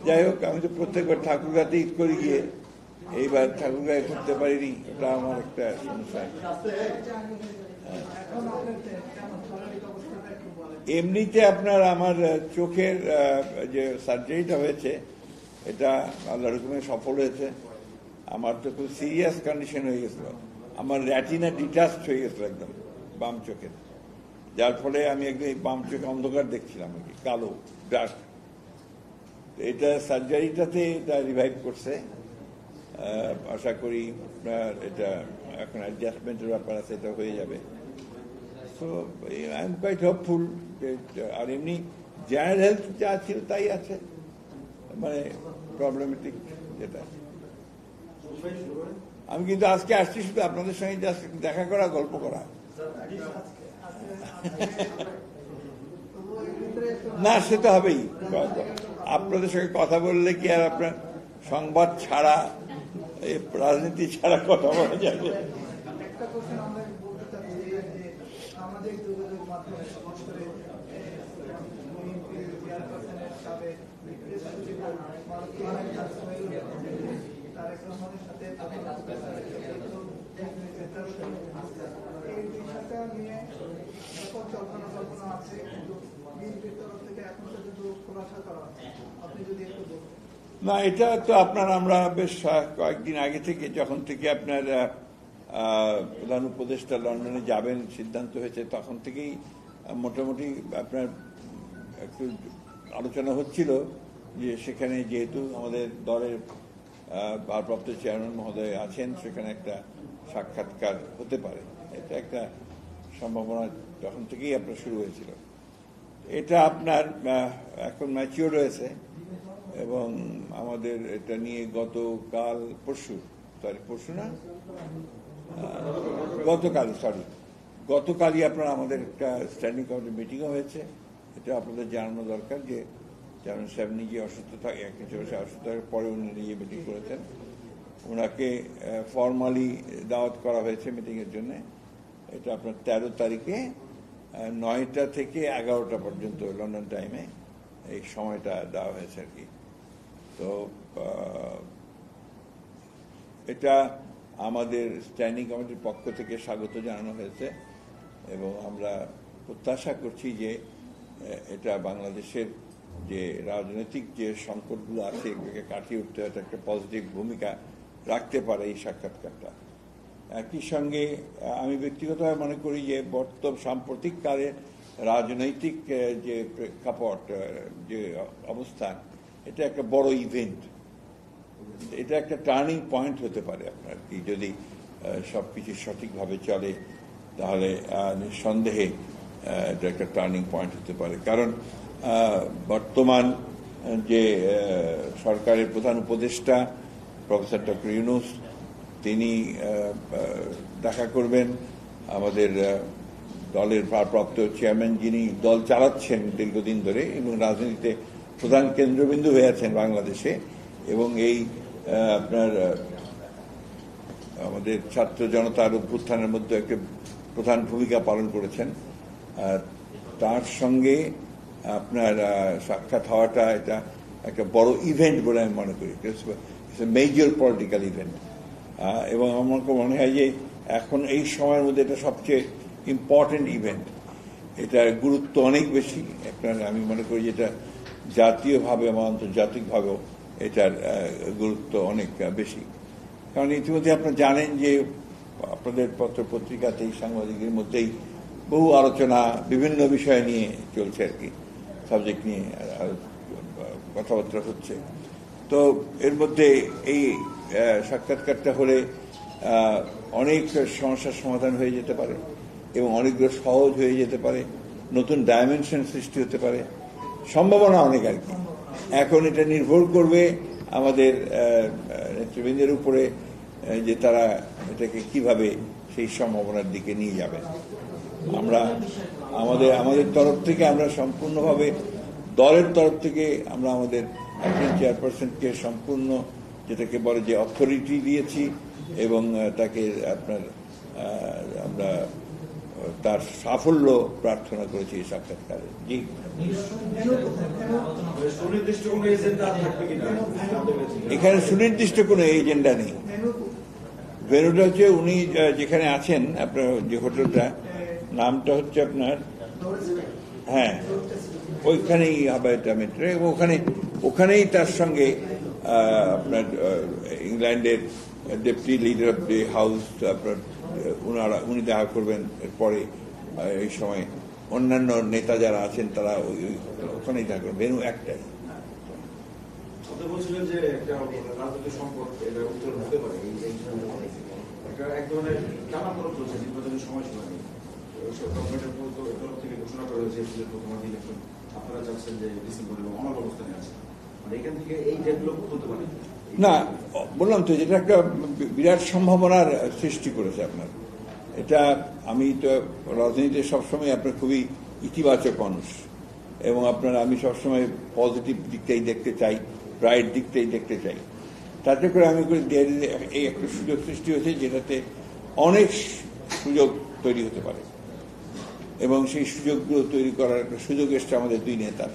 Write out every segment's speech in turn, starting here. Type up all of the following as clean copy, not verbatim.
যাই হোক, আমি তো প্রত্যেকবার ঠাকুরগাঁতে ঈদ করে গিয়ে এইবার ঠাকুরগাঁয়ে করতে পারিনি, এটা আমার একটা সমস্যা। এমনিতে আপনার আমার চোখের যে সার্জারিটা হয়েছে এটা আল্লাহর হুকুমে সফল হয়েছে। আমার তো খুব সিরিয়াস কন্ডিশন হয়ে গেছিল, আমার র্যাটিনা ডিটাচড হয়ে গেছিল একদম বাম চোখের, যার ফলে আমি একদম বাম চোখে অন্ধকার দেখছিলাম আর কি, কালো ডার্ক। এটা সার্জারিটাতে এটা রিভাইভ করছে, আশা করি আপনার এটা এখন অ্যাডজাস্টমেন্টের ব্যাপার আছে, এটা হয়ে যাবে। So I am quite hopeful. আর এমনি জেনারেল হেলথ যা ছিল তাই আছে, মানে প্রবলেমেটিক যেটা। আমি কিন্তু আজকে আসছি শুধু আপনাদের সঙ্গে জাস্ট দেখা করা, গল্প করা। না, সে তো হবেই, আপনাদের সঙ্গে কথা বললে কি আর আপনার সংবাদ ছাড়া, রাজনীতি ছাড়া কথা বলা যাবে? না, এটা তো আপনার আমরা বেশ কয়েকদিন আগে থেকে, যখন থেকে আপনার প্রধান উপদেষ্টা লন্ডনে যাবেন সিদ্ধান্ত হয়েছে, তখন থেকেই মোটামুটি আপনার একটু আলোচনা হচ্ছিল যে সেখানে যেহেতু আমাদের দলের ভারপ্রাপ্ত চেয়ারম্যান মহোদয় আছেন, সেখানে একটা সাক্ষাৎকার হতে পারে, এটা একটা সম্ভাবনা তখন থেকেই আপনার শুরু হয়েছিল। এটা আপনার এখন ম্যাচিওর হয়েছে এবং আমাদের এটা নিয়ে গতকালই আপনার আমাদের একটা স্ট্যান্ডিং কমিটি মিটিংও হয়েছে। এটা আপনাদের জানানো দরকার যে চেয়ারম্যান সাহেব নিজে অসুস্থ থাকে, অসুস্থ থাকার পরে উনি নিজে মিটিং করেছেন, ওনাকে ফর্মালি দাওয়াত করা হয়েছে মিটিংয়ের জন্য। এটা আপনার 13 তারিখে 9টা থেকে 11টা পর্যন্ত লন্ডন টাইমে এই সময়টা দেওয়া হয়েছে আর কি। তো এটা আমাদের স্ট্যান্ডিং কমিটির পক্ষ থেকে স্বাগত জানানো হয়েছে এবং আমরা প্রত্যাশা করছি যে এটা বাংলাদেশের যে রাজনৈতিক যে সংকটগুলো আছে এগুলোকে কাটিয়ে উঠতে হয়তো একটা পজিটিভ ভূমিকা রাখতে পারে এই সাক্ষাৎকারটা। একই সঙ্গে আমি ব্যক্তিগতভাবে মনে করি যে সাম্প্রতিককালে রাজনৈতিক যে প্রেক্ষাপট, যে অবস্থান, এটা একটা বড় ইভেন্ট, এটা একটা টার্নিং পয়েন্ট হতে পারে আপনার কি, যদি সবকিছু সঠিকভাবে চলে তাহলে নিঃসন্দেহে এটা একটা টার্নিং পয়েন্ট হতে পারে। কারণ বর্তমান যে সরকারের প্রধান উপদেষ্টা প্রফেসর ডক্টর ইউনূস, তিনি দেখা করবেন আমাদের দলের ভারপ্রাপ্ত চেয়ারম্যান, যিনি দল চালাচ্ছেন দীর্ঘদিন ধরে এবং রাজনীতিতে প্রধান কেন্দ্রবিন্দু হয়ে আছেন বাংলাদেশে, এবং এই আপনার আমাদের ছাত্র জনতার অভ্যুত্থানের মধ্যে একটা প্রধান ভূমিকা পালন করেছেন। তার সঙ্গে আপনার সাক্ষাৎ হওয়াটা এটা একটা বড় ইভেন্ট বলে আমি মনে করি, মেজর পলিটিক্যাল ইভেন্ট। এবং আমার মনে হয় যে এখন এই সময়ের মধ্যে এটা সবচেয়ে ইম্পর্টেন্ট ইভেন্ট, এটার গুরুত্ব অনেক বেশি। আপনার আমি মনে করি যে এটা জাতীয়ভাবে এবং আন্তর্জাতিকভাবেও এটার গুরুত্ব অনেক বেশি। কারণ ইতিমধ্যে আপনারা জানেন যে আপনাদের পত্র পত্রিকাতেই, সাংবাদিকদের মধ্যেই বহু আলোচনা বিভিন্ন বিষয় নিয়ে চলছে আর কি, সাবজেক্ট নিয়ে কথাবার্তা হচ্ছে। তো এর মধ্যে এই সাক্ষাৎকারটা হলে অনেক সমস্যার সমাধান হয়ে যেতে পারে এবং অনেকগুলো সহজ হয়ে যেতে পারে, নতুন ডাইমেনশন সৃষ্টি হতে পারে, সম্ভাবনা অনেক আর কি। এখন এটা নির্ভর করবে আমাদের নেতৃবৃন্দের উপরে যে তারা এটাকে কিভাবে সেই সম্ভাবনার দিকে নিয়ে যাবে। আমরা আমাদের তরফ থেকে আমরা সম্পূর্ণভাবে, দলের তরফ থেকে আমরা আমাদের একজন চেয়ারপারসনকে সম্পূর্ণ যেটাকে বলে যে অথরিটি দিয়েছি এবং তাকে আপনার আমরা তার সাফল্য প্রার্থনা করেছি এই সাক্ষাৎকারে। জি, এখানে সুনির্দিষ্ট কোনো এজেন্ডা নেই। ভেন্যুটা হচ্ছে উনি যেখানে আছেন, আপনার যে হোটেলটা নামটা হচ্ছে আপনার, হ্যাঁ, ওইখানেই হবে এটা মেট্রো। ওখানেই তার সঙ্গে আপনার ইংল্যান্ডের deputy leader of the house আপনার উনি দেখা করবেন। এরপরে এই সময় অন্যান্য নেতা যারা আছেন তারা ওখানেই দেখা করবেন। ভেন্যু একটাই। বলছিলেন যে একটা রাজনৈতিক সংকট এটা উত্তর হতে পারে, এক ধরনের টানাপোড়েন চলছে, নির্বাচনের সময়সীমা নেই। গভর্নমেন্টের তরফ থেকে ঘোষণা করা হয়েছে প্রথম ইলেকশন আপনারা চাচ্ছেন যে ডিসেম্বরে অনল অবস্থানে আছে, মানে এখান থেকে এই ডেভেলপ হতে পারে না। বললাম তো, যেটা একটা বিরাট সম্ভাবনার সৃষ্টি করেছে আপনার। এটা আমি তো রাজনীতিতে সবসময় আপনার খুবই ইতিবাচক মানুষ, এবং আমি সবসময় পজিটিভ দিকটাই দেখতে চাই, ব্রাইট দিকটাই দেখতে চাই। তাতে করে আমি এই একটা সুযোগ সৃষ্টি হয়েছে যেটাতে অনেক সুযোগ তৈরি হতে পারে, এবং সেই সুযোগগুলো তৈরি করার একটা সুযোগ এসছে আমাদের দুই নেতার।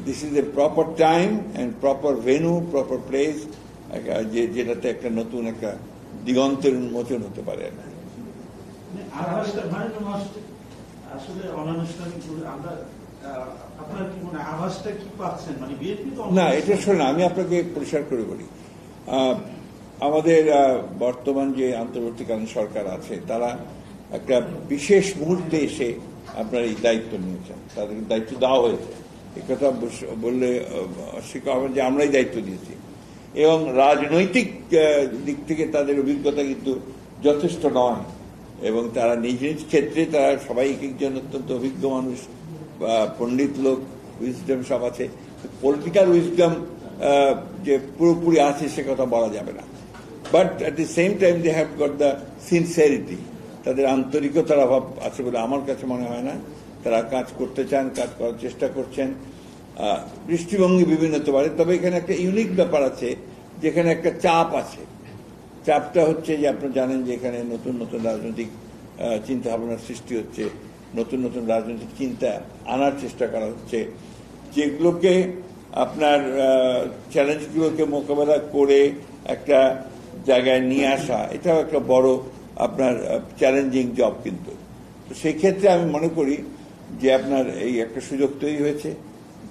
This is a proper time and proper venue, proper place, যেটাতে একটা নতুন একটা দিগন্তের উন্মোচন হতে পারে। না, এটা শোনেন, আমি আপনাকে পরিষ্কার করে বলি। আমাদের বর্তমান যে অন্তর্বর্তীকালীন সরকার আছে, তারা একটা বিশেষ মুহূর্তে এসে আপনার এই দায়িত্ব নিয়েছেন, তাদেরকে দায়িত্ব দেওয়া হয়েছে। একথা বললে অস্বীকার হবে যে আমরাই দায়িত্ব দিয়েছি, এবং রাজনৈতিক দিক থেকে তাদের অভিজ্ঞতা কিন্তু যথেষ্ট নয়, এবং তারা নিজ নিজ ক্ষেত্রে তারা সবাই একজন অত্যন্ত অভিজ্ঞ মানুষ বা পণ্ডিত লোক, উইজডম সব আছে। পলিটিক্যাল উইজডম যে পুরোপুরি আছে সে কথা বলা যাবে না, but at the same time they have got the sincerity, তাদের আন্তরিকতার অভাব আছে বলে আমার কাছে মনে হয় না। তারা কাজ করতে চান, কাজ করার চেষ্টা করছেন। দৃষ্টিভঙ্গি বিভিন্ন হতে পারে, তবে এখানে একটা ইউনিক ব্যাপার আছে, যেখানে একটা চাপ আছে। চাপটা হচ্ছে যে আপনারা জানেন যে এখানে নতুন নতুন রাজনৈতিক চিন্তা ভাবনার সৃষ্টি হচ্ছে, নতুন নতুন রাজনৈতিক চিন্তা আনার চেষ্টা করা হচ্ছে, যেগুলোকে আপনার চ্যালেঞ্জগুলোকে মোকাবেলা করে একটা জায়গায় নিয়ে আসা, এটাও একটা বড় আপনার চ্যালেঞ্জিং জব। কিন্তু তো সেই ক্ষেত্রে আমি মনে করি যে আপনার এই একটা সুযোগ তৈরি হয়েছে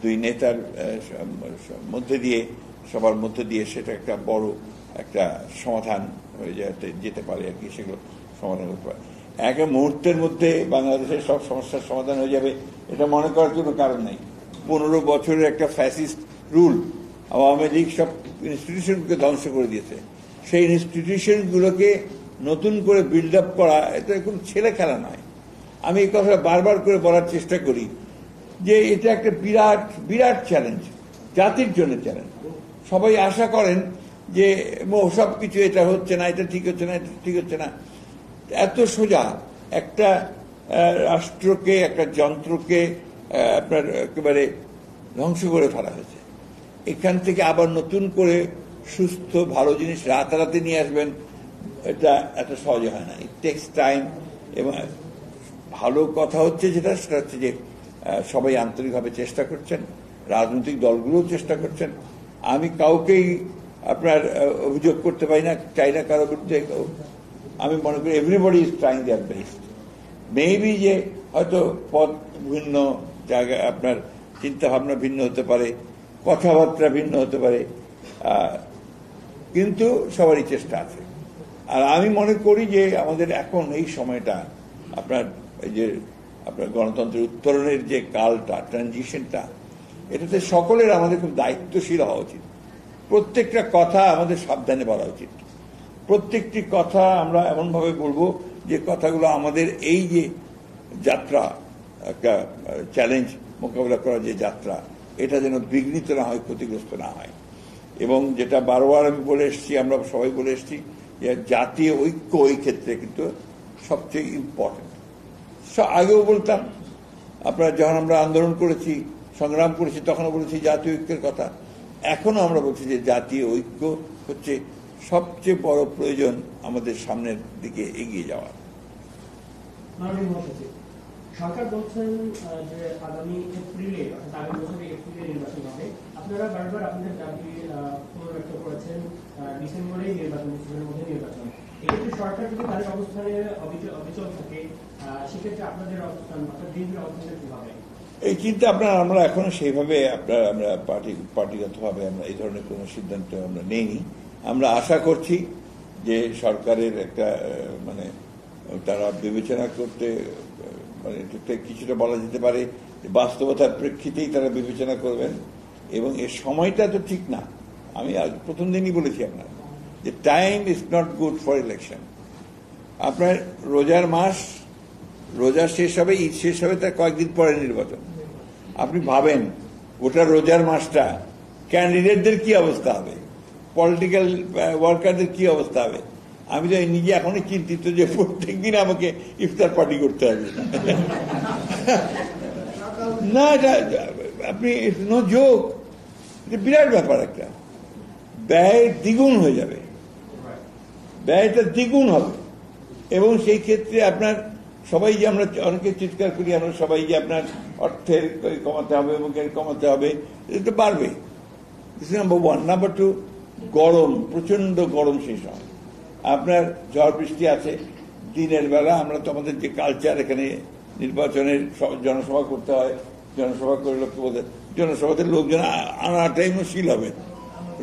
দুই নেতার মধ্যে দিয়ে, সবার মধ্যে দিয়ে, সেটা একটা বড় একটা সমাধান হয়ে যেতে পারে আর কি। সেগুলো সমাধান করতে পারে এক মুহূর্তের মধ্যে বাংলাদেশের সব সমস্যার সমাধান হয়ে যাবে, এটা মনে করার কোনো কারণ নেই। 15 বছরের একটা ফ্যাসিস্ট রুল, আওয়ামী লীগ সব ইনস্টিটিউশনকে ধ্বংস করে দিয়েছে। সেই ইনস্টিটিউশনগুলোকে নতুন করে বিল্ড আপ করা এটা কোনো ছেলে খেলা নয়। আমি এই কথাটা বারবার করে বলার চেষ্টা করি যে এটা একটা বিরাট বিরাট চ্যালেঞ্জ, জাতির জন্য চ্যালেঞ্জ। সবাই আশা করেন যে সব কিছু, এটা হচ্ছে না, এটা ঠিক হচ্ছে না, এটা ঠিক হচ্ছে না। এত সোজা একটা রাষ্ট্রকে, একটা যন্ত্রকে আপনার একেবারে ধ্বংস করে ফেলা হয়েছে। এখান থেকে আবার নতুন করে সুস্থ ভালো জিনিস রাতারাতি নিয়ে আসবেন, এটা এত সহজে হয় না। It takes time. এবং ভালো কথা হচ্ছে যেটা, সেটা হচ্ছে যে সবাই আন্তরিকভাবে চেষ্টা করছেন, রাজনৈতিক দলগুলোও চেষ্টা করছেন। আমি কাউকেই আপনার অভিযোগ করতে পারি না, চাই না কারোর বিরুদ্ধে। আমি মনে করি everybody is trying their best. Maybe যে হয়তো পথ ভিন্ন, জায়গায় আপনার চিন্তা ভাবনা ভিন্ন হতে পারে, কথাবার্তা ভিন্ন হতে পারে, কিন্তু সবারই চেষ্টা আছে। আর আমি মনে করি যে আমাদের এখন এই সময়টা আপনার এই যে আপনার গণতন্ত্রের উত্তরণের যে কালটা, ট্রানজিশনটা, এটাতে সকলের আমাদের খুব দায়িত্বশীল হওয়া উচিত। প্রত্যেকটা কথা আমাদের সাবধানে বলা উচিত। প্রত্যেকটি কথা আমরা এমনভাবে বলবো যে কথাগুলো আমাদের এই যে যাত্রা, একটা চ্যালেঞ্জ মোকাবিলা করার যে যাত্রা, এটা যেন বিঘ্নিত না হয়, ক্ষতিগ্রস্ত না হয়। এবং যেটা বারবার আমি বলে এসেছি, আমরা সবাই বলে এসেছি, যে জাতীয় ঐক্য ওই ক্ষেত্রে কিন্তু সবচেয়ে ইম্পর্টেন্ট। আগেও বলতাম, আপনারা যখন আমরা আন্দোলন করেছি, সংগ্রাম করেছি, তখনও বলেছি জাতীয় ঐক্যের কথা। এখনো আমরা বলছি যে জাতীয় ঐক্য হচ্ছে সবচেয়ে বড় প্রয়োজন আমাদের সামনের দিকে এগিয়ে যাওয়ার। মাননীয় মহাসচিব, সরকার বলছেন যে আগামী এপ্রিলে অর্থাৎ আগামী বছরের এপ্রিলে নির্বাচন হবে। আপনারা বারবার আপনাদের দাবি পুনর্ব্যক্ত করেছেন ডিসেম্বরে নির্বাচন, ডিসেম্বরের মধ্যে নির্বাচন। এক্ষেত্রে সরকার যদি তাদের অবস্থানে অবিচল থাকে, সেক্ষেত্রে আপনাদের অবস্থান অর্থাৎ বিএনপির অবস্থান কিভাবে? এই চিন্তা আমরা এখনো সেইভাবে আমরা পার্টিগতভাবে আমরা এই ধরনের কোনো সিদ্ধান্ত আমরা নেইনি। আমরা আশা করছি যে সরকারের একটা মানে তারা বিবেচনা করতে মানে কিছুটা বলা যেতে পারে বাস্তবতার প্রেক্ষিতেই তারা বিবেচনা করবেন, এবং এর সময়টা তো ঠিক না। আমি আজ প্রথম দিনই বলেছি আপনার যে time is not good for election. আপনার রোজার মাস, রোজা শেষ হবে, ঈদ শেষ হবে, তার কয়েকদিন পরে নির্বাচন। আপনি ভাবেন ওটা রোজার মাসটা ক্যান্ডিডেটদের কি অবস্থা হবে, পলিটিক্যাল ওয়ার্কারদের কি অবস্থা হবে। আমি তো নিজে এখনই চিন্তিত যে প্রত্যেকদিন আমাকে ইফতার পার্টি করতে হবে। না, এটা আপনি নো জোক, এটা বিরাট ব্যাপার। একটা ব্যয় দ্বিগুণ হয়ে যাবে, ব্যয়টা দ্বিগুণ হবে। এবং সেই ক্ষেত্রে আপনার সবাই যে আমরা অনেকে চিৎকার করি, আমরা সবাই যে আপনার অর্থের কমাতে হবে, মুখের কমাতে হবে, এটা বাড়বে। Number one. নাম্বার টু, গরম, প্রচন্ড গরম। সেই সময় আপনার ঝড় বৃষ্টি আছে দিনের বেলা। আমরা তো আমাদের যে কালচার, এখানে নির্বাচনের জনসভা করতে হয়, জনসভা করে লোককে বলতে, জনসভাতে লোকজন আনাটাই মুশকিল হবে।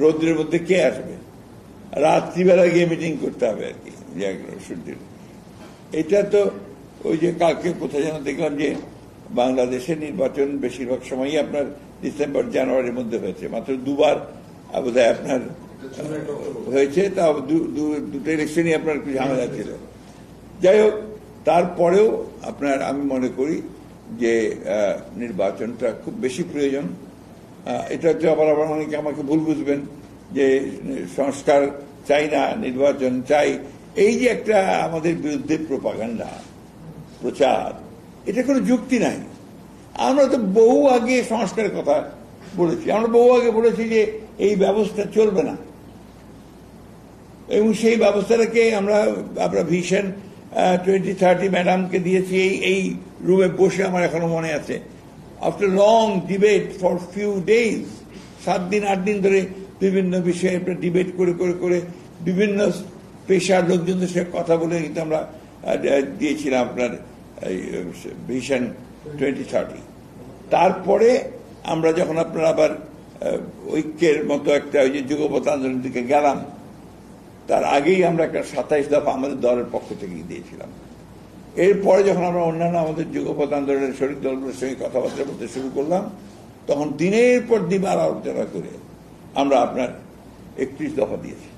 রৌদ্রের মধ্যে কে আসবে, রাত্রিবেলা গিয়ে মিটিং করতে হবে আর কি সূর্যের। এটা তো ওই যে কালকে কোথায় যেন দেখলাম যে বাংলাদেশের নির্বাচন বেশিরভাগ সময়ই আপনার ডিসেম্বর জানুয়ারির মধ্যে হয়েছে, মাত্র দুবার বোধহয় আপনার হয়েছে, তা দুটো ইলেকশনই আপনার একটু ঝামেলা ছিল। যাই হোক, তারপরেও আপনার আমি মনে করি যে নির্বাচনটা খুব বেশি প্রয়োজন। এটা হচ্ছে আবার অনেকে আমাকে ভুল বুঝবেন যে সংস্কার চাই না, নির্বাচন চাই, এই যে একটা আমাদের বিরুদ্ধে প্রোপাগান্ডা প্রচার, এটা কোনো যুক্তি নাই। আমরা তো বহু আগে সংস্কারের কথা বলেছি, আমরা বহু আগে বলেছি যে এই ব্যবস্থা চলবে না, এবং সেই ব্যবস্থাটাকে আমরা ভিশন 2030 ম্যাডামকে দিয়েছি। এই রুমে বসে আমার এখনো মনে আছে, after long debate for few days, 7 দিন 8 দিন ধরে বিভিন্ন বিষয়ে ডিবেট করে করে করে বিভিন্ন পেশার লোকজনদের সাথে কথা বলে কিন্তু আমরা দিয়েছিলাম আপনার ভিশন 2030। তারপরে আমরা যখন আপনার আবার ঐক্যের মতো একটা ওই যে যুগপৎ আন্দোলনের দিকে গেলাম, তার আগেই আমরা একটা 27 দফা আমাদের দলের পক্ষ থেকে দিয়েছিলাম। এরপরে যখন আমরা অন্যান্য আমাদের যুগপৎ আন্দোলনের শরিক দলগুলোর সঙ্গে কথাবার্তা বলতে শুরু করলাম, তখন দিনের পর দিন আলোচনা করে আমরা আপনার 31 দফা দিয়েছি।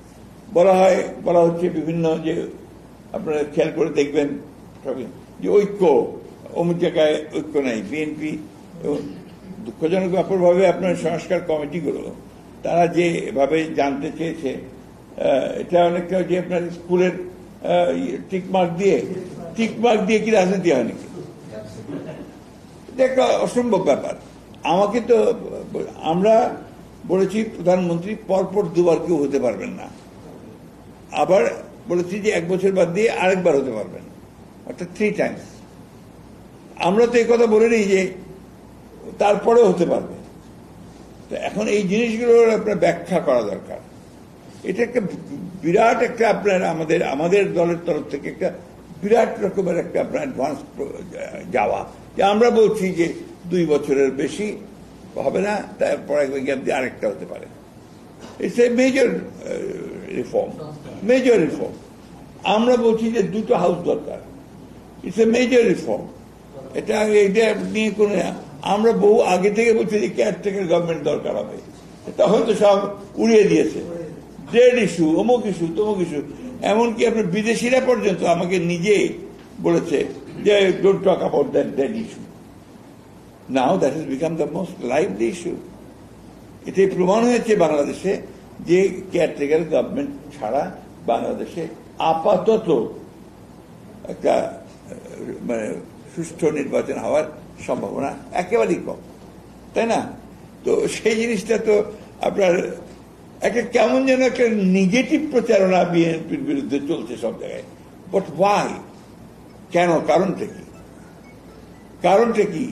বলা হচ্ছে বিভিন্ন যে আপনারা খেয়াল করে দেখবেন যে ঐক্য, অমুক জায়গায় ঐক্য নাই। বিএনপি এবং দুঃখজনক ব্যাপারভাবে আপনার সংস্কার কমিটিগুলো তারা যেভাবে জানতে চেয়েছে, এটা অনেকটা যে আপনার স্কুলের টিকমার্ক দিয়ে কি রাজনীতি হয় নাকি? এটা একটা অসম্ভব ব্যাপার। আমাকে তো আমরা বলেছি প্রধানমন্ত্রী পরপর দুবার কেউ হতে পারবেন না, আবার বলেছি যে 1 বছর বাদ দিয়ে আরেকবার হতে পারবেন, অর্থাৎ 3 টাইমস। আমরা তো এই কথা বলে নিই যে তারপরেও হতে পারবে। তো এখন এই জিনিসগুলোর আপনার ব্যাখ্যা করা দরকার। এটা একটা বিরাট একটা আপনার আমাদের দলের তরফ থেকে একটা বিরাট রকমের একটা আপনার অ্যাডভান্স যাওয়া, যে আমরা বলছি যে 2 বছরের বেশি হবে না, তারপরে গ্যাপ দিয়ে আরেকটা হতে পারে। It's a major reform. আমরা বলছি যে 2টো হাউস দরকার, ইটস এ মেজর রিফর্ম। এটা নিয়ে কোনো, আমরা বহু আগে থেকে বলছি যে কেয়ারটেকার গভর্নমেন্ট দরকার হবে, তখন তো সব উড়িয়ে দিয়েছে, ডেড ইস্যু, অমুক ইস্যু, তমুক ইস্যু। এমনকি আপনার বিদেশিরা পর্যন্ত আমাকে নিজে বলেছে যে don't talk about that dead issue. Now that has become the most lively issue. এটাই প্রমাণ হয়েছে বাংলাদেশে যে কেয়ারটেকার গভর্নমেন্ট ছাড়া বাংলাদেশে আপাতত একটা মানে সুষ্ঠু নির্বাচন হওয়ার সম্ভাবনা একেবারেই কম, তাই না? তো সেই জিনিসটা তো আপনার একটা কেমন যেন একটা নেগেটিভ প্রচারণা বিএনপির বিরুদ্ধে চলছে সব জায়গায়। But why? কেন? কারণটা কি?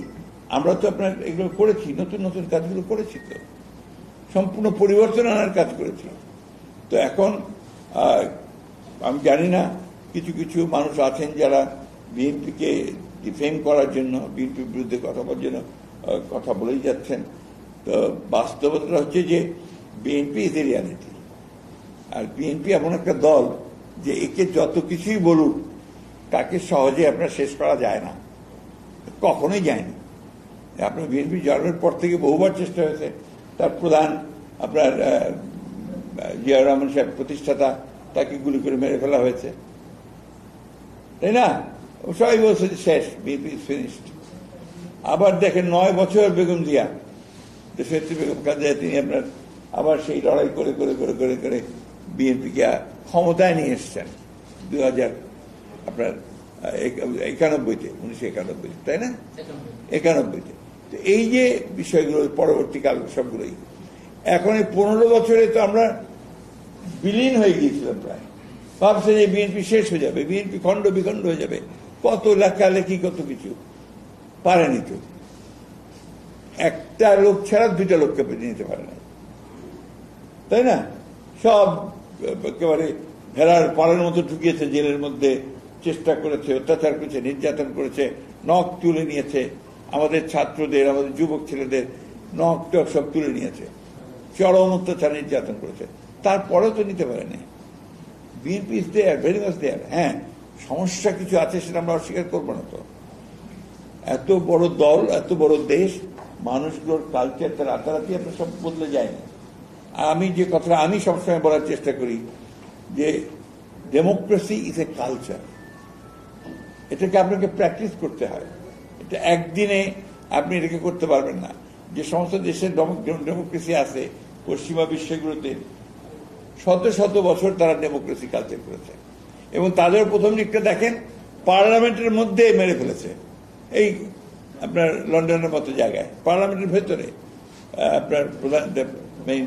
আমরা তো আপনার এগুলো করেছি, নতুন নতুন কাজগুলো করেছি, তো সম্পূর্ণ পরিবর্তন আনার কাজ করেছি। তো এখন আমি জানি না, কিছু কিছু মানুষ আছেন যারা বিএনপিকে ডিফেম করার জন্য, বিএনপির বিরুদ্ধে কথা বলার জন্য কথা বলেই যাচ্ছেন। তো বাস্তবতা হচ্ছে যে বিএনপি ইজ এ রিয়ালিটি। আর বিএনপি এমন একটা দল যে একে যত কিছুই বলুক, তাকে সহজে আপনার শেষ করা যায় না, কখনোই যায়নি। আপনার বিএনপি জন্মের পর থেকে বহুবার চেষ্টা হয়েছে। তার প্রধান আপনার জিয়াউর রহমান সাহেব প্রতিষ্ঠাতা, তাকে গুলি করে মেরে ফেলা হয়েছে, তাই না? সবাই বলছে যে শেষ, বিএনপি ইজ ফিনিশড। আবার দেখেন 9 বছর বেগম জিয়া, দেশনেত্রী বেগম খালেদা, তিনি আপনার আবার সেই লড়াই করে করে করে করে করে বিএনপিকে ক্ষমতায় নিয়ে এসছেন 1991-তে, তাই না? 91-তে। তো এই যে বিষয়গুলো পরবর্তীকাল সবগুলোই এখন এই 15 বছরে তো আমরা বিলীন হয়ে গিয়েছিলাম প্রায়। ভাবছেন যে বিএনপি শেষ হয়ে যাবে, বিএনপি খণ্ড বিখণ্ড হয়ে যাবে, কত লেখালেখি, কত কিছু পারেনি তো। একটা লোক ছাড়া 2টা লোককে পেতে নিতে পারে না, তাই না? সব একেবারে ভেড়ার পাড়ার মতো ঢুকিয়েছে জেলের মধ্যে, চেষ্টা করেছে, অত্যাচার করেছে, নির্যাতন করেছে, নখ তুলে নিয়েছে, আমাদের ছাত্রদের, আমাদের যুবক ছেলেদের নখ টক সব তুলে নিয়েছে, চরম অত্যাচার নির্যাতন করেছে। তারপরেও তো নিতে পারেনি। BNP is there, very much there. হ্যাঁ, সমস্যা কিছু আছে, সেটা আমরা অস্বীকার করবো না। তো এত বড় দল, এত বড় দেশ, মানুষগুলোর কালচারটা রাতারাতি আপনার সব বদলে যায় না। আমি যে কথাটা আমি সবসময় বলার চেষ্টা করি যে ডেমোক্রেসি ইজ এ কালচার। এটাকে আপনাকে প্র্যাকটিস করতে হয়। এটা একদিনে আপনি এটাকে করতে পারবেন না। যে সমস্ত দেশের ডেমোক্রেসি আছে পশ্চিমা বিশ্বগুলোতে, শত শত বছর তারা ডেমোক্রেসি কালচার করেছে, এবং তাদের প্রথম দিকটা দেখেন পার্লামেন্টের মধ্যে মেরে ফেলেছে। এই আপনার লন্ডনের মতো জায়গায় পার্লামেন্টের ভেতরে আপনার প্রধান মেইন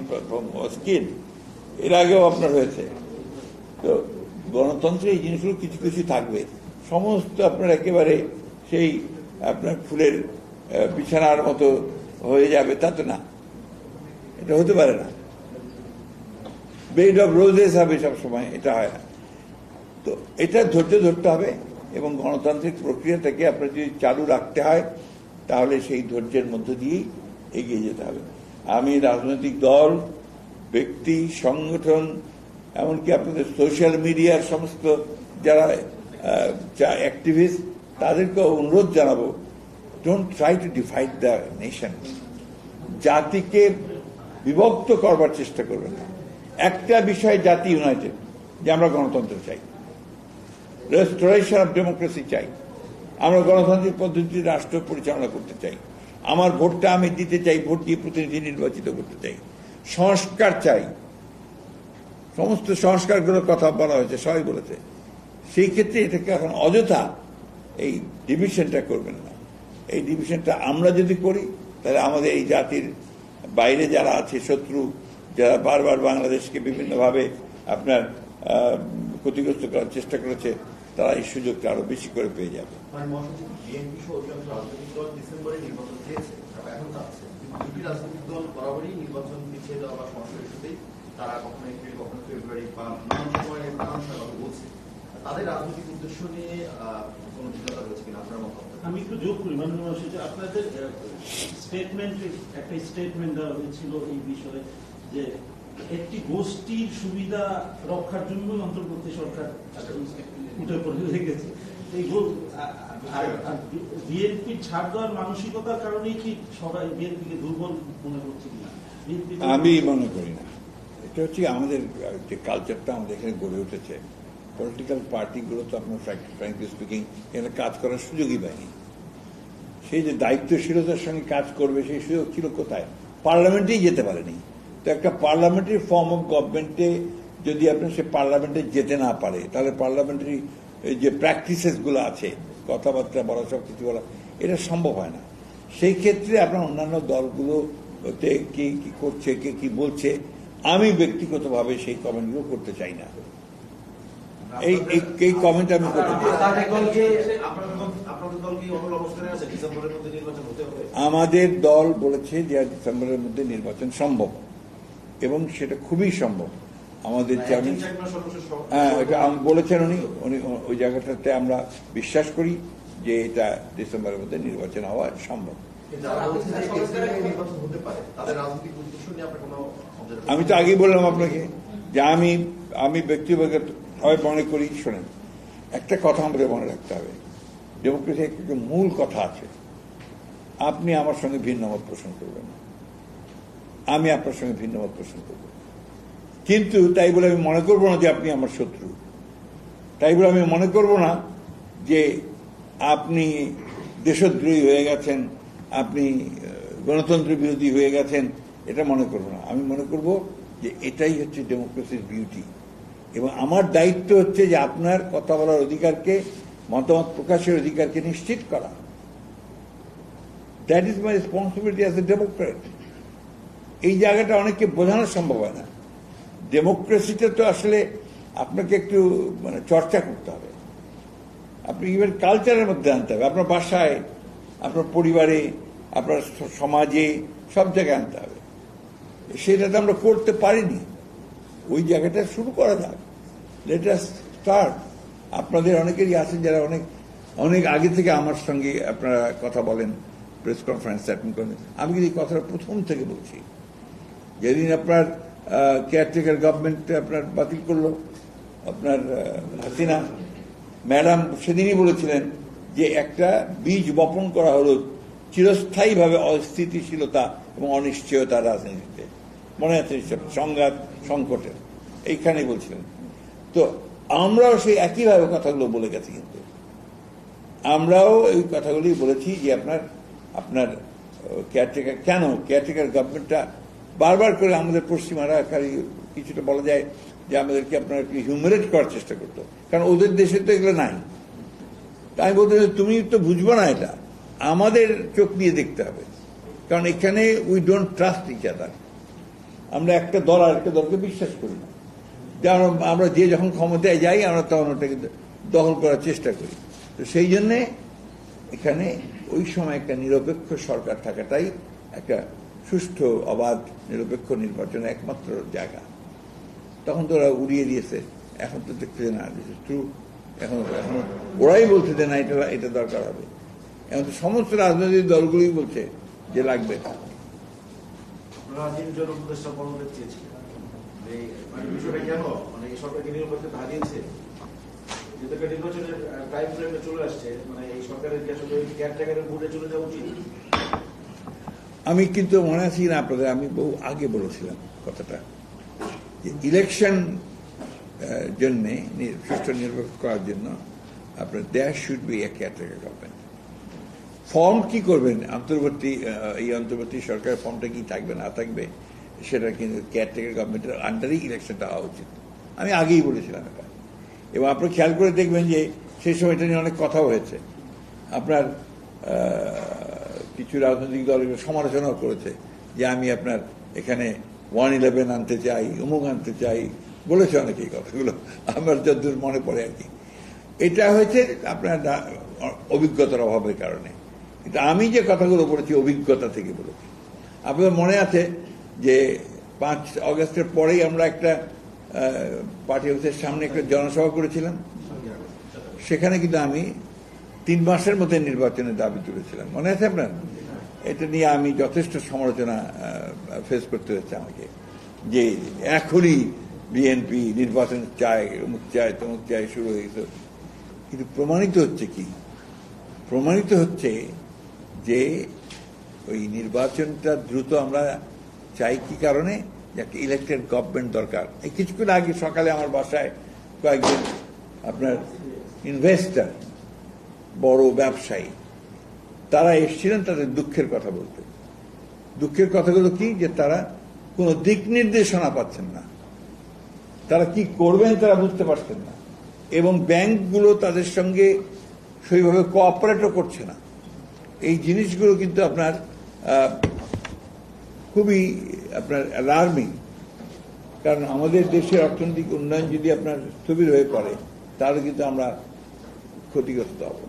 স্কিল এর আগেও আপনার হয়েছে। তো গণতন্ত্রে এই জিনিসগুলো কিছু কিছু থাকবে, সমস্ত আপনার একেবারে সেই আপনার ফুলের বিছানার মতো হয়ে যাবে তা তো না, এটা হতে পারে না। বেড অফ রোজেস হবে সবসময়, এটা হয় না। তো এটা ধৈর্য ধরতে হবে, এবং গণতান্ত্রিক প্রক্রিয়াটাকে আপনার যদি চালু রাখতে হয় তাহলে সেই ধৈর্যের মধ্য দিয়েই এগিয়ে যেতে হবে। আমি রাজনৈতিক দল, ব্যক্তি, সংগঠন, এমনকি আপনাদের সোশ্যাল মিডিয়ার সমস্ত যারা অ্যাক্টিভিস্ট, তাদেরকে অনুরোধ জানাবো, don't try to divide the nation. জাতিকে বিভক্ত করবার চেষ্টা করবেন না। একটা বিষয় জাতি ইউনাইটেড, যে আমরা গণতন্ত্র চাই, রেস্টোরেশন অফ ডেমোক্রেসি চাই, আমরা গণতান্ত্রিক পদ্ধতিতে রাষ্ট্র পরিচালনা করতে চাই, আমার ভোটটা আমি দিতে চাই, ভোট দিয়ে প্রতিনিধি নির্বাচিত করতে চাই, সংস্কার চাই। সমস্ত সংস্কারগুলোর কথা বলা হয়েছে, সবাই বলেছে। সেই ক্ষেত্রে এটাকে এখন অযথা এই ডিভিশনটা করবেন না। এই ডিভিশনটা আমরা যদি করি তাহলে আমাদের এই জাতির বাইরে যারা আছে, শত্রু যারা বারবার বাংলাদেশকে বিভিন্নভাবে আপনার ক্ষতিগ্রস্ত করার চেষ্টা করেছে, তারা এই সুযোগটা আরো বেশি করে পেয়ে যাবে। আমি একটু যোগ করি, আপনাদের একটা স্টেটমেন্ট দেওয়া হয়েছিল এই বিষয়ে, যে একটি গোষ্ঠীর সুবিধা রক্ষার জন্য অন্তর্বর্তী সরকার উঠে পড়ে গেছে। বিএনপির ছাড় দেওয়ার মানসিকতার কারণেই কি সবাই বিএনপিকে দুর্বল মনে করছে কিনা? আমি মনে করি না। এটা হচ্ছে আমাদের যে কালচারটা আমাদের এখানে গড়ে উঠেছে, পলিটিক্যাল পার্টিগুলো তো আপনার ফ্র্যাঙ্কলি স্পিকিং এখানে কাজ করার সুযোগই পায়নি। সেই যে দায়িত্বশীলতার সঙ্গে কাজ করবে সেই সুযোগ ছিল কোথায়? পার্লামেন্টেই যেতে পারেনি। তো একটা পার্লামেন্টারি ফর্ম অফ গভর্নমেন্টে যদি আপনার সে পার্লামেন্টে যেতে না পারে, তাহলে পার্লামেন্টারি যে প্র্যাকটিসেসগুলো আছে, কথাবার্তা বলা, সব কিছু বলা, এটা সম্ভব হয় না। সেই ক্ষেত্রে আপনার অন্যান্য দলগুলোতে কে কি করছে, কে কি বলছে, আমি ব্যক্তিগতভাবে সেই কমেন্টগুলো করতে চাই না। এই কমেন্ট আমি করতে চাই। আপনাদের দল কি অনল অবস্থানে আছে ডিসেম্বরের মধ্যে নির্বাচন হতে হবে? আমাদের দল বলেছে যে ডিসেম্বরের মধ্যে নির্বাচন সম্ভব এবং সেটা খুবই সম্ভব। আমাদের চেয়ারম্যান এটা বলেছেন উনি ওই জায়গাটাতে আমরা বিশ্বাস করি যে এটা ডিসেম্বরের মধ্যে নির্বাচন হওয়া সম্ভব। আমি তো আগেই বললাম আপনাকে যে আমি ব্যক্তিগতভাবে মনে করি, শোনেন, একটা কথা আমাদের মনে রাখতে হবে, ডেমোক্রেসি একটা মূল কথা আছে। আপনি আমার সঙ্গে ভিন্ন মত পোষণ করবেন না, আমি আপনার সঙ্গে ভিন্ন মত পোষণ করব, কিন্তু তাই বলে আমি মনে করবো না যে আপনি আমার শত্রু। তাই বলে আমি মনে করব না যে আপনি দেশদ্রোহী হয়ে গেছেন, আপনি গণতন্ত্র বিরোধী হয়ে গেছেন, এটা মনে করবো না। আমি মনে করব যে এটাই হচ্ছে ডেমোক্রেসির বিউটি, এবং আমার দায়িত্ব হচ্ছে যে আপনার কথা বলার অধিকারকে, মতামত প্রকাশের অধিকারকে নিশ্চিত করা। That is my responsibility as a Democrat. এই জায়গাটা অনেককে বোঝানো সম্ভব হয় না। ডেমোক্রেসিটা তো আসলে আপনাকে একটু চর্চা করতে হবে, আপনি ইভেন কালচারের মধ্যে আনতে হবে, আপনার বাসায়, আপনার পরিবারে, আপনার সমাজে, সব জায়গায় আনতে হবে। সেটা তো আমরা করতে পারিনি। ওই জায়গাটা শুরু করা যাক, লেট আস স্টার্ট। আপনাদের অনেকেরই আছেন যারা অনেক অনেক আগে থেকে আমার সঙ্গে আপনারা কথা বলেন, প্রেস কনফারেন্স অ্যাটেন্ড করেন। আমি কিন্তু এই কথাটা প্রথম থেকে বলছি। যেদিন আপনার কেয়ারটেকার গভর্নমেন্ট আপনার বাতিল করলো, আপনার হাসিনা ম্যাডাম সেদিনই বলেছিলেন যে একটা বীজ বপন করা হলো চিরস্থায়ীভাবে অস্থিতিশীলতা এবং অনিশ্চয়তা রাজনীতিতে। মনে আছে সংঘাত সংকটের এইখানেই বলছিলেন। তো আমরাও সেই একইভাবে কথাগুলো বলে গেছি, কিন্তু আমরাও এই কথাগুলি বলেছি যে আপনার কেয়ারটেকার, কেন কেয়ারটেকার গভর্নমেন্টটা বারবার করে আমাদের পশ্চিমারা কিছুটা বলা যায় যে আমাদেরকে আপনার হিউমিলেট করার চেষ্টা করতো, কারণ ওদের দেশে তো এগুলো নাই। তাই বলতে তুমি তো বুঝবো না, এটা আমাদের চোখ দিয়ে দেখতে হবে, কারণ এখানে we don't trust each other. আমরা একটা দল আর একটা দলকে বিশ্বাস করি না। যেমন আমরা যে যখন ক্ষমতায় যাই আমরা তখন ওটাকে দখল করার চেষ্টা করি। তো সেই জন্যে এখানে ওই সময় একটা নিরপেক্ষ সরকার থাকাটাই একটা সুষ্ঠু অবাধ নিরপেক্ষ নির্বাচনের একমাত্র জায়গা। তখন তো ওরা উড়িয়ে দিয়েছে, এখন তো দেখতে না ট্রু, এখন ওরাই বলছে যে না এটা দরকার হবে। এখন তো সমস্ত রাজনৈতিক দলগুলি বলছে যে লাগবে। বিষয়টা কেন এই সরকারকে নিরপেক্ষতা হারিয়েছে, নির্বাচনের টাইম ফ্রেমে চলে আসছে, এই সরকারের কি আসলে কেয়ারটেকারের বোর্ডে চলে যাওয়া উচিত? আমি কিন্তু মনে আছি না আপনাদের, আমি বহু আগে বলেছিলাম কথাটা, যে ইলেকশন জন্যে সুষ্ঠু নির্বাচন করার জন্য আপনার there should be a caretaker government. Form কি করবেন, এই অন্তর্বর্তী সরকারের ফর্মটা কি থাকবে না থাকবে, সেটা কিন্তু কেয়ারটেকার গভর্নমেন্টের আন্ডারেই ইলেকশনটা হওয়া উচিত। আমি আগেই বলেছিলাম এটা, এবং আপনি খেয়াল করে দেখবেন যে সেই সময় এটা নিয়ে অনেক কথা হয়েছে। আপনার কিছু রাজনৈতিক দল সমালোচনাও করেছে যে আমি আপনার এখানে 111 আনতে চাই, অমুক আনতে চাই, বলেছে অনেকে এই কথাগুলো, আমার যতদূর মনে পড়ে আর কি। এটা হয়েছে আপনার অভিজ্ঞতার অভাবের কারণে। কিন্তু আমি যে কথাগুলো বলেছি অভিজ্ঞতা থেকে বলেছি। আপনাদের মনে আছে যে 5 আগস্টের পরেই আমরা একটা পার্টি অফিসের সামনে একটা জনসভা করেছিলাম। সেখানে কিন্তু আমি 3 মাসের মধ্যে নির্বাচনের দাবি তুলেছিলাম, মনে আছে আপনার? এটা নিয়ে আমি যথেষ্ট সমালোচনা ফেস করতে হচ্ছে আমাকে, যে এখনই বিএনপি নির্বাচন চায়, অমুক চায়, তমুক চায়, শুরু হয়ে গেছে। কিন্তু প্রমাণিত হচ্ছে কি? প্রমাণিত হচ্ছে যে ওই নির্বাচনটা দ্রুত আমরা চাই কি কারণে, যে একটা ইলেকটেড গভর্নমেন্ট দরকার। এই কিছুক্ষণ আগে সকালে আমার বাসায় কয়েকজন আপনার ইনভেস্টর, বড় ব্যবসায়ী, তারা এসেছিলেন তাদের দুঃখের কথা বলতে। দুঃখের কথাগুলো কি, যে তারা কোনো দিক নির্দেশনা পাচ্ছেন না, তারা কি করবেন তারা বুঝতে পারছেন না, এবং ব্যাংকগুলো তাদের সঙ্গে সেইভাবে কোঅপারেটও করছে না। এই জিনিসগুলো কিন্তু আপনার খুবই আপনার অ্যালার্মিং। কারণ আমাদের দেশের অর্থনৈতিক উন্নয়ন যদি আপনার স্থবির হয়ে পড়ে, তাহলে কিন্তু আমরা ক্ষতিগ্রস্ত হব।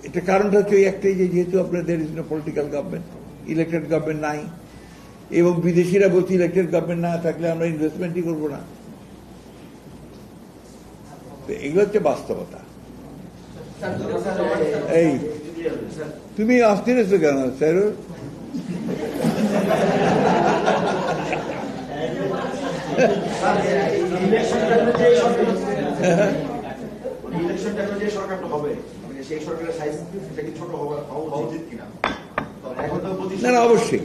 এটা কারণটা হচ্ছে ওই একটাই, যে যেহেতু আপনাদের পলিটিক্যাল গভর্নমেন্ট, ইলেক্টেড গভর্নমেন্ট নাই, এবং বিদেশিরা বলছে ইলেক্টেড গভর্নমেন্ট না থাকলে আমরা ইনভেস্টমেন্টই করবো না। তো এগুলো হচ্ছে বাস্তবতা। এই তুমি অস্থির আছো কেন স্যার? ইলেকশনটা যে সরকারটা হবে, মানে সেই সরকারের সাইজ কি ছোট হওয়া উচিত কিনা? না না, অবশ্যই।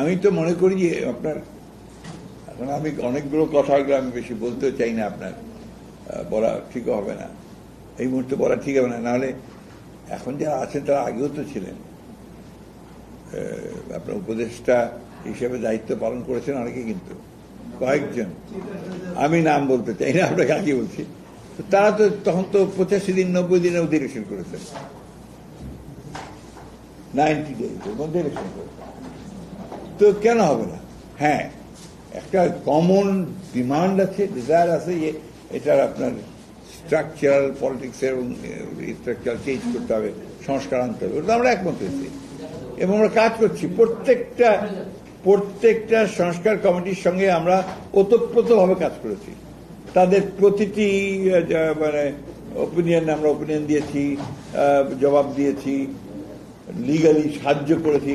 আমি তো মনে করি যে আপনার, এখন আমি অনেকগুলো কথা আমি বেশি বলতে চাই না, আপনার বলা ঠিক হবে না, এই মুহূর্তে বলা ঠিক হবে না। নাহলে এখন যারা আছেন তারা আগেও তো ছিলেন, আপনার উপদেষ্টা হিসেবে দায়িত্ব পালন করেছেন অনেকে, কিন্তু কয়েকজন, আমি নাম বলতে চাই না, আপনাকে আগে বলছি। তারা তো তখন তো 85 দিন 90 দিনে অধিবেশন করেছেন, 90 days এর মধ্যে ইলেকশন করেছেন। তো কেন হবে না? হ্যাঁ, একটা কমন ডিমান্ড আছে, ডিজায়ার আছে, যে এটার আপনার স্ট্রাকচারাল পলিটিক্সের এবং স্ট্রাকচার চেঞ্জ করতে হবে, সংস্কার আনতে হবে, ওটা আমরা একমত হয়েছি এবং আমরা কাজ করছি। প্রত্যেকটা সংস্কার কমিটির সঙ্গে আমরা ওতপ্রোতভাবে কাজ করেছি। তাদের প্রতিটি মানে ওপিনিয়ন আমরা ওপিনিয়ন দিয়েছি, জবাব দিয়েছি, লিগালি সাহায্য করেছি।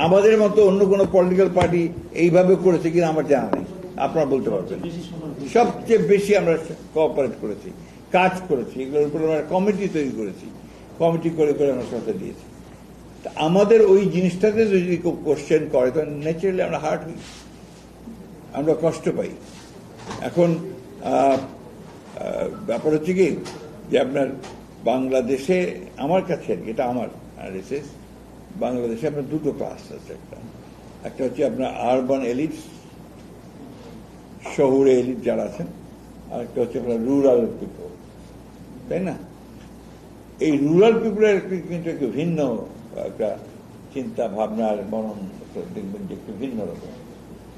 আমাদের মতো অন্য কোনো পলিটিক্যাল পার্টি এইভাবে করেছে কিনা আমার জানা নেই, আপনারা বলতে পারবেন। সবচেয়ে বেশি আমরা কোঅপারেট করেছি, কাজ করেছি, এগুলোর উপর আমরা কমিটি তৈরি করেছি, কমিটি করে আমরা সাথে দিয়েছি। আমাদের ওই জিনিসটাতে যদি কেউ কোশ্চেন করে তখন ন্যাচারালি আমরা হার্ট হই, আমরা কষ্ট পাই। এখন ব্যাপার হচ্ছে কি, যে আপনার বাংলাদেশে, আমার কাছে আর কি, এটা আমার অ্যানালিসিস, বাংলাদেশে আপনার দুটো ক্লাস আছে। একটা হচ্ছে আপনার আরবান এলিটস, শহুরে এলিট যারা আছেন, আর একটা হচ্ছে আপনার রুরাল পিপল, তাই না? এই রুরাল পিপলের কিন্তু একটু ভিন্ন একটা চিন্তা ভাবনার মনন দেখবেন যে একটু ভিন্ন রকম।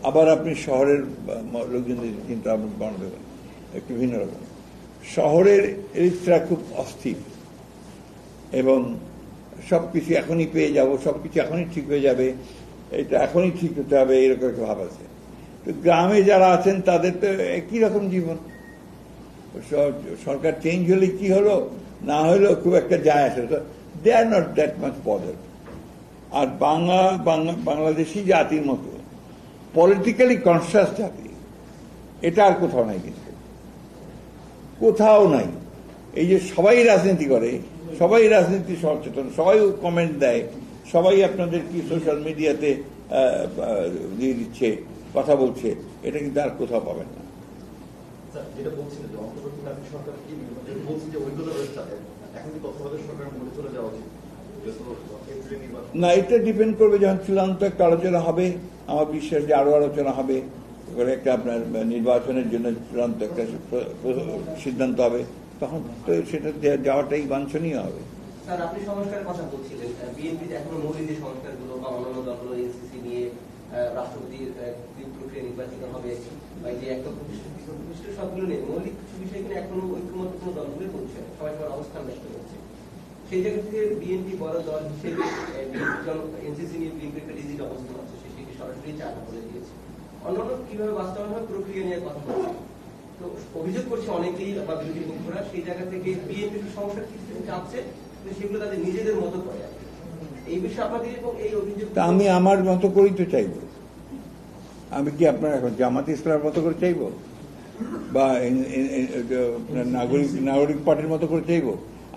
আবার আপনি শহরের লোকজনদের চিন্তা ভাবনা দেবেন একটু ভিন্ন রকম। শহরের এলিটরা খুব অস্থির এবং সবকিছু এখনই পেয়ে যাব, সবকিছু এখনই ঠিক হয়ে যাবে, এটা এখনই ঠিক হতে হবে, এরকম একটা ভাব আছে। তো গ্রামে যারা আছেন তাদের তো একই রকম জীবন, সরকার চেঞ্জ হলে কি হলো না হলেও খুব একটা যায় আসে, they are not that much bothered. আর বাংলাদেশি জাতির মতো পলিটিক্যালি কনসিয়াস জাতি এটা আর কোথাও নাই, কিন্তু কোথাও নাই। এই যে সবাই রাজনীতি করে, সবাই রাজনীতি সচেতন, সবাই কমেন্ট দেয়, সবাই আপনাদের কি সোশ্যাল মিডিয়াতে দিয়ে দিচ্ছে, কথা বলছে, এটা কিন্তু আর কোথাও পাবেন না। যেটা বলছিলেন যে অন্তর্বর্তীকালীন সরকার কি বলছে যে ওইগুলো রয়েছে, এখন কি তত্ত্বাবধায়ক সরকার মনে চলে যাওয়া উচিত? না, এটা ডিপেন্ড করবে যখন চূড়ান্ত একটা আলোচনা হবে, আমার বিশ্বাস যে আরো আলোচনা হবে, এবারে একটা আপনার নির্বাচনের জন্য চূড়ান্ত একটা সিদ্ধান্ত হবে, তখন তো সেটা যাওয়াটাই বাঞ্ছনীয় হবে। স্যার, আপনি সংস্কারের কথা বলছিলেন, বিএনপি এখনো মৌলিক যে সংস্কারগুলো বা অন্যান্য দলগুলো এনসিসি নিয়ে রাষ্ট্রপতির প্রক্রিয়া নির্বাচিত হবে, বা যে একটা প্রতিষ্ঠা সবগুলো নিয়ে মৌলিক কিছু বিষয় কিনা এখনো ঐক্যমত কোনো দলগুলোই বলছে, সবাই সবার অবস্থান ব্যক্ত করছে। সেই জায়গা থেকে বিএনপি বড় দল হিসেবে এনসিসি নিয়ে বিএনপি একটা রিজিড অবস্থান আছে, সেটিকে সরাসরি চালু করে দিয়েছে। অন্যান্য কিভাবে বাস্তবায়ন হবে প্রক্রিয়া নিয়ে কথা বলছে, তো অভিযোগ করছে অনেকেই বা বিরোধী পক্ষরা, সেই জায়গা থেকে বিএনপি সংস্কার কিছু চাচ্ছে, সেগুলো তাদের নিজেদের মতো করে। এই বিষয়ে আপনাদের এবং এই অভিযোগ, আমি আমার মতো করেই তো চাইব। আমি কি আপনার এখন জামাত ইসলামের মতো করে চাইব, বা নাগরিক পার্টির মতো করে চাইব?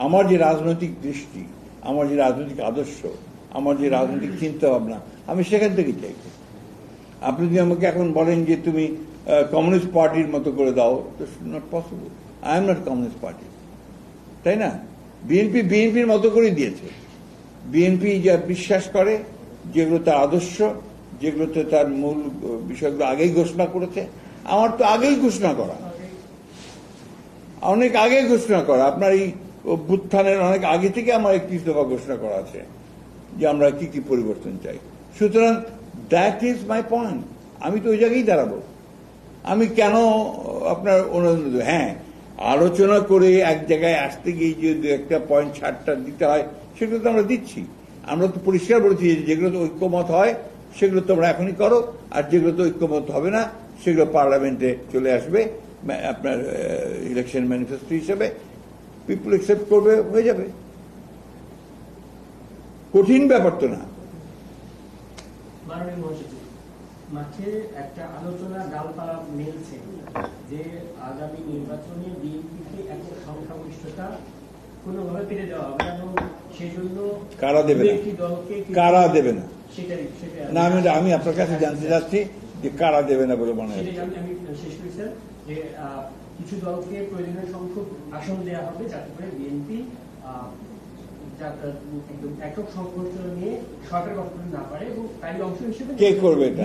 আমার যে রাজনৈতিক দৃষ্টি, আমার যে রাজনৈতিক আদর্শ, আমার যে রাজনৈতিক চিন্তা ভাবনা, আমি সেখান থেকেই চাইব। আপনি যদি আমাকে এখন বলেন যে তুমি কমিউনিস্ট পার্টির মতো করে দাও, তো not possible. I am not communist party, তাই না? বিএনপির মতো করে দিয়েছে। বিএনপি যা বিশ্বাস করে, যেগুলো তার আদর্শ, যেগুলোতে তার মূল বিষয়গুলো আগেই ঘোষণা করেছে, আমার তো আগেই ঘোষণা করা, অনেক আগে ঘোষণা করা। আপনার এই অভ্যুত্থানের অনেক আগে থেকে আমার 31 দফা ঘোষণা করা আছে যে আমরা কি কি পরিবর্তন চাই। সুতরাং দ্যাট ইজ মাই পয়েন্ট। আমি তো ওই জায়গায় দাঁড়াবো। আমি কেন আপনার অনুমোদন দেব? হ্যাঁ, আলোচনা করে এক জায়গায় আসতে গিয়ে যে দু একটা পয়েন্ট ছাড়টা দিতে হয় সেগুলো তো আমরা দিচ্ছি। আমরা তো পরিষ্কার বলেছি যেগুলো তো ঐক্যমত হয় সেগুলো তোমরা এখনই করো, আর যেগুলো তো ঐক্যমত হবে না সেগুলো পার্লামেন্টে চলে আসবে আপনার ইলেকশন ম্যানিফেস্টো হিসেবে, পিপল অ্যাকসেপ্ট করবে, হয়ে যাবে। কঠিন ব্যাপার তো না। মাননীয় মহাসচিব, মাঠে একটা আলোচনা ডালপালা মেলছে যে আগামী নির্বাচনে বিএনপিকে এত সংখ্যাগরিষ্ঠতা কোনোভাবে পেরে দেওয়া হবে এবং সেই জন্য কারা দেবে না, একটি দলকে কারা দেবে না, সেটাই না আমি আপনার কাছে জানতে চাচ্ছি যে কারা দেবে না বলে মনে হয়। আমি শেষ করি স্যার, যে কিছু দলকে প্রয়োজনীয় সংখ্যক আসন দেওয়া হবে যাতে করে বিএনপি একক সংঘর্ষ নিয়ে সরকার গঠন করতে না পারে, এবং তাই অংশ হিসেবে কে করবে এটা?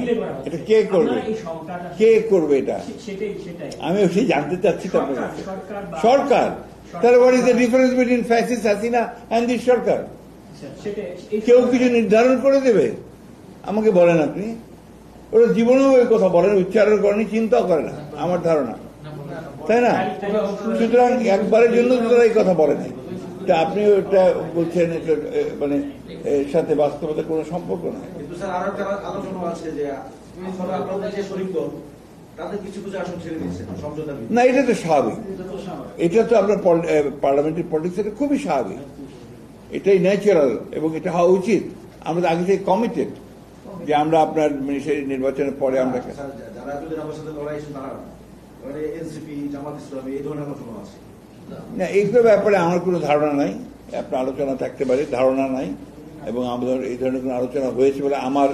এটা কে করবে? কে করবে এটা? সেটাই আমি ওই জানতে চাচ্ছি তো আপনার কাছে। সরকার সরকার, তাহলে what is the difference between fascist Hasina and this সরকার? কেউ কিছু নির্ধারণ করে দেবে? আমাকে বলেন আপনি। ওরা জীবনেও ওই কথা বলেন, উচ্চারণ করেনি, চিন্তাও করে না আমার ধারণা, তাই না? সুতরাং একবারের জন্য তারা এই কথা বলে নাই। আপনি ওটা বলছেন এটা মানে এর সাথে বাস্তবতার কোনো সম্পর্ক নাই। কিন্তু স্যার আরো একটা আলোচনা আছে যে আপনাদের যে শরিক দল তাদের কিছু কিছু আসন ছেড়ে দিয়েছেন সমঝোতা। না, এটা তো স্বাভাবিক, এটা তো আপনার পার্লামেন্টারি পলিটিক্স, এটা খুবই স্বাভাবিক, এটাই ন্যাচারাল এবং এটা হওয়া উচিত। আমরা আগে থেকে কমিটেড যে আমরা আপনার নির্বাচনের পরে আমরা যারা এতদিন আমার সাথে লড়াই তারা মানে এনসিপি, জামাত ইসলামী এই ধরনের আলোচনা আছে না, এইগুলো ব্যাপারে আমার কোনো ধারণা নাই। আপনার আলোচনা থাকতে পারে, ধারণা নাই, এবং আমাদের এই ধরনের কোনো আলোচনা হয়েছে বলে আমার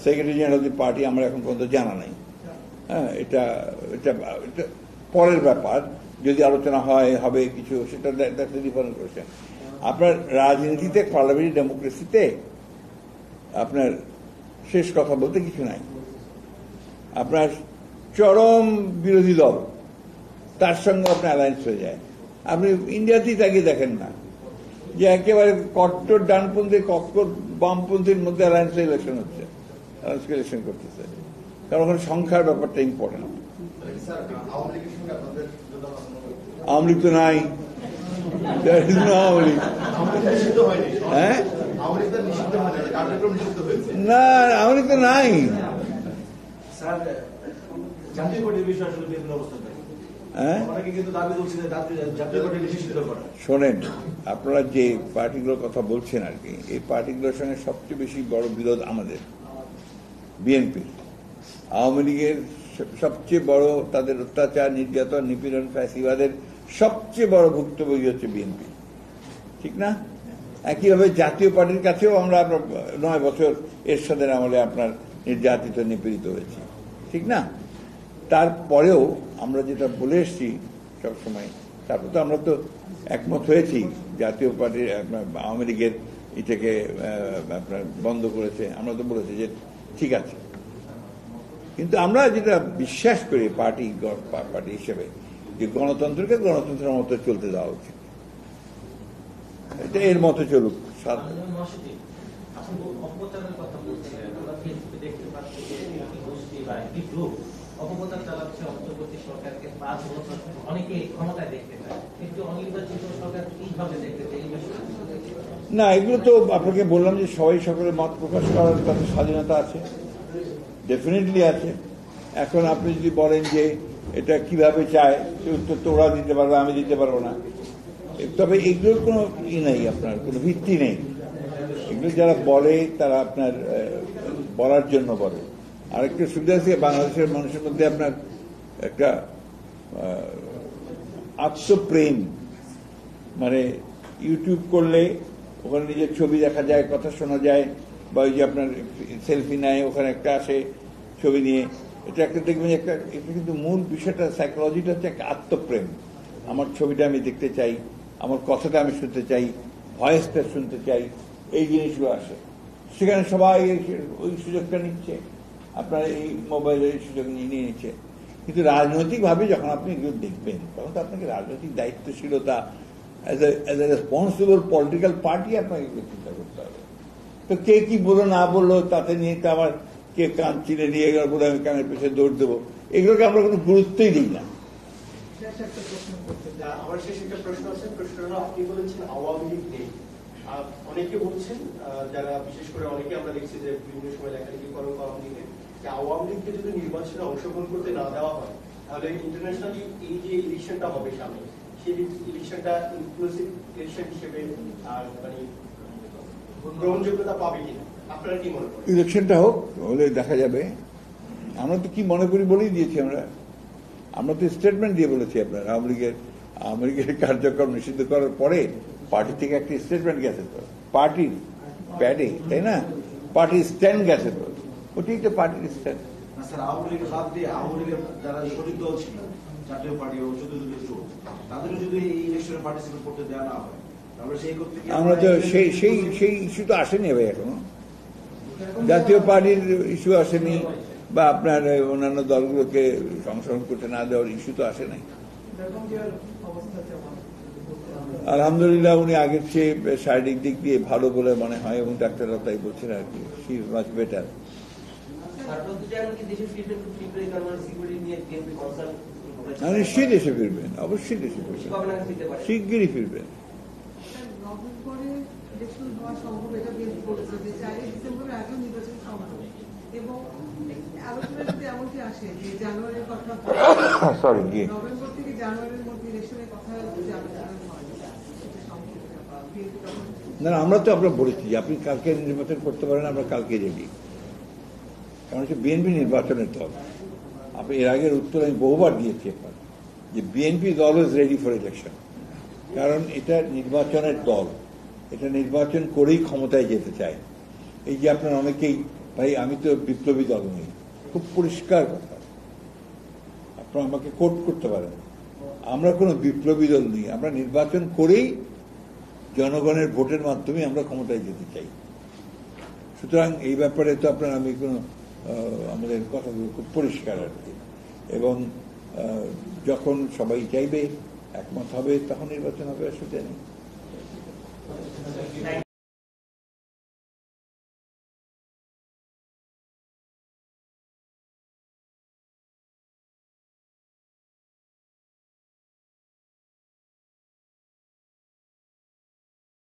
secretary general of the party আমার এখন পর্যন্ত জানা নাই। হ্যাঁ, এটা পরের ব্যাপার, যদি আলোচনা হবে কিছু, সেটা ডিফারেন্ট কোয়েশ্চেন। আপনার রাজনীতিতে, পার্লামেন্টারি ডেমোক্রেসিতে আপনার শেষ কথা বলতে কিছু নাই। আপনার চরম বিরোধী দল, তার সঙ্গে আপনার অ্যালায়েন্স হয়ে যায়। আপনি ইন্ডিয়াতেই তাকে দেখেন না যে একেবারে কট্টর ডানপন্থী কট্টর বামপন্থীর মধ্যে অ্যালায়েন্স ইলেকশন হচ্ছে, ইলেকশন করতেছে, কারণ ওখানে সংখ্যার ব্যাপারটা ইম্পর্টেন্ট। আওয়ামী লীগ তো নাই, আওয়ামী লীগ হ্যাঁ না, আওয়ামী লীগ তো নাই। স্যার জাতীয় পার্টির বিষয়ে আসলে বিভিন্ন অবস্থা শোনেন, আপনারা যে পার্টিগুলোর কথা বলছেন আর কি, এই পার্টিগুলোর সঙ্গে সবচেয়ে বেশি বড় বিরোধ আমাদের বিএনপির। আওয়ামী লীগের সবচেয়ে বড়, তাদের অত্যাচার, নির্যাতন, নিপীড়ন, ফ্যাসিবাদের সবচেয়ে বড় ভুক্তভোগী হচ্ছে বিএনপি, ঠিক না? একইভাবে জাতীয় পার্টির কাছেও আমরা 9 বছর এরশাদের আমলে আপনার নির্যাতিত, নিপীড়িত হয়েছি, ঠিক না? তারপরেও আমরা যেটা বলে এসছি সবসময়, তারপর তো আমরা তো একমত হয়েছি, জাতীয় পার্টির আওয়ামী লীগের এটাকে আপনার বন্ধ করেছে, আমরা তো বলেছি যে ঠিক আছে। কিন্তু আমরা যেটা বিশ্বাস করি পার্টি হিসেবে, যে গণতন্ত্রকে গণতন্ত্রের মতো চলতে দেওয়া উচিত, এটা এর মতো চলুক। অপপ্রচার চালাচ্ছে অন্তর্বর্তী সরকারকে 5 বছর অনেকে ক্ষমতায় দেখতে চায়, কিন্তু অনির্বাচিত সরকার কিভাবে দেখতে চায়? না, এগুলো তো আপনাকে বললাম যে সবাই সকলের মত প্রকাশ করার তাদের স্বাধীনতা আছে, ডেফিনেটলি আছে। এখন আপনি যদি বলেন যে এটা কিভাবে চায়, সে উত্তর তো ওরা দিতে পারবে, আমি দিতে পারবো না। তবে এগুলোর কোনো নেই, আপনার কোনো ভিত্তি নেই। এগুলো যারা বলে তারা আপনার বলার জন্য বলে। আরেকটা সুবিধা আছে, বাংলাদেশের মানুষের মধ্যে আপনার একটা আত্মপ্রেম, মানে ইউটিউব করলে ওখানে নিজের ছবি দেখা যায়, কথা শোনা যায়, বা ওই যে আপনার সেলফি নেয়, ওখানে একটা আসে ছবি নিয়ে, এটা একটা দেখবেন একটা, এটা কিন্তু মূল বিষয়টা, সাইকোলজিটা হচ্ছে একটা আত্মপ্রেম। আমার ছবিটা আমি দেখতে চাই, আমার কথাটা আমি শুনতে চাই, ভয়েসটা শুনতে চাই, এই জিনিসগুলো আসে। সেখানে সবাই ওই সুযোগটা নিচ্ছে, আপনার এই মোবাইলের সুযোগ নিয়ে নিচ্ছে। কিন্তু রাজনৈতিকভাবে যখন আপনি এগুলো দেখবেন, তখন তো আপনাকে রাজনৈতিক দায়িত্বশীলতা, as a responsible political party আপনাকে এগুলো চিন্তা করতে হবে। তো কে কি বললো না বললো তাতে নিয়ে তো আবার কে কান চিনে নিয়ে গেল বলে আমি কানের পেছনে দৌড় দেবো, এগুলোকে আমরা কোনো গুরুত্বই দিই না। আমার শেষ একটা প্রশ্ন আছে। প্রশ্নটা হলো, আপনি বলেছেন আওয়ামী লীগ নেই। অনেকে বলছেন, যারা বিশেষ করে অনেকে আমরা দেখছি যে বিভিন্ন সময় লেখালেখি করেন আওয়ামী লীগের, যে আওয়ামী লীগকে যদি নির্বাচনে অংশগ্রহণ করতে না দেওয়া হয়, তাহলে ইন্টারন্যাশনালি এই যে ইলেকশনটা হবে সামনে, সেই ইলেকশনটা ইনক্লুসিভ ইলেকশন হিসেবে মানে গ্রহণযোগ্যতা পাবে কিনা, আপনারা কি মনে করেন? ইলেকশনটা হোক, হলে দেখা যাবে। আমরা তো কি মনে করি বলেই দিয়েছি। আমরা তো স্টেটমেন্ট দিয়ে বলেছি আপনার আওয়ামী লীগের কার্যক্রম নিষিদ্ধ করার পরে পার্টি থেকে একটা স্টেটমেন্ট গেছে তো, পার্টির প্যাডে, তাই না? পার্টির স্ট্যান্ড গেছে তো, ওটাই তো পার্টির স্ট্যান্ড। স্যার, আওয়ামী লীগ বাদ দিয়ে আওয়ামী লীগের যারা শরিক দল ছিল, জাতীয় পার্টি ও 14 দলীয় জোট, তাদেরও যদি এই ইলেকশনে পার্টিসিপেট করতে দেওয়া না হয়, তাহলে সেই করতে আমরা তো সেই ইস্যু তো আসেনি ভাই এখনো। জাতীয় পার্টির ইস্যু আসেনি, বা আপনার অন্যান্য দলগুলোকে সংশোধন করতে না দেওয়ার ইস্যু তো আসে নাই। আলহামদুলিল্লাহ, উনি আগের চেয়ে শারীরিক দিক দিয়ে ভালো বলে মনে হয়, এবং ডাক্তাররা তাই বলছেন আর কি, শি ইজ মাচ বেটার। নিশ্চয়ই দেশে ফিরবেন, অবশ্যই দেশে ফিরবেন, শিগগিরই ফিরবেন। নভেম্বরে ইলেকশন হওয়া সম্ভব, এটা বিএনপি বলেছে যে 4 ডিসেম্বরের আগেও নির্বাচন সম্ভব, এবং আলোচনা যদি এমনটি আসে যে জানুয়ারির কথা, নভেম্বর থেকে জানুয়ারির মধ্যে ইলেকশনের কথা যদি আলোচনা হয়, না, আমরা তো বলেছি যে আপনি কালকে নির্বাচন করতে পারেন, আমরা কালকে রেডি। কারণ হচ্ছে বিএনপি নির্বাচনের দল। আপনি এর আগের উত্তর আমি বহুবার দিয়েছি আপনার, যে BNP is always ready for election. কারণ এটা নির্বাচনের দল, এটা নির্বাচন করেই ক্ষমতায় যেতে চায়। এই যে আপনার অনেকেই, ভাই আমি তো বিপ্লবী দল নই, খুব পরিষ্কার কথা, আপনারা আমাকে কোট করতে পারেন, আমরা কোনো বিপ্লবী দল নই। আমরা নির্বাচন করেই জনগণের ভোটের মাধ্যমে আমরা ক্ষমতায় যেতে চাই। সুতরাং এই ব্যাপারে তো আপনার আমি কোনো আমাদের কথাগুলো খুব পরিষ্কার আর কি। এবং যখন সবাই চাইবে, একমত হবে, তখন নির্বাচন হবে, অসুবিধা নেই।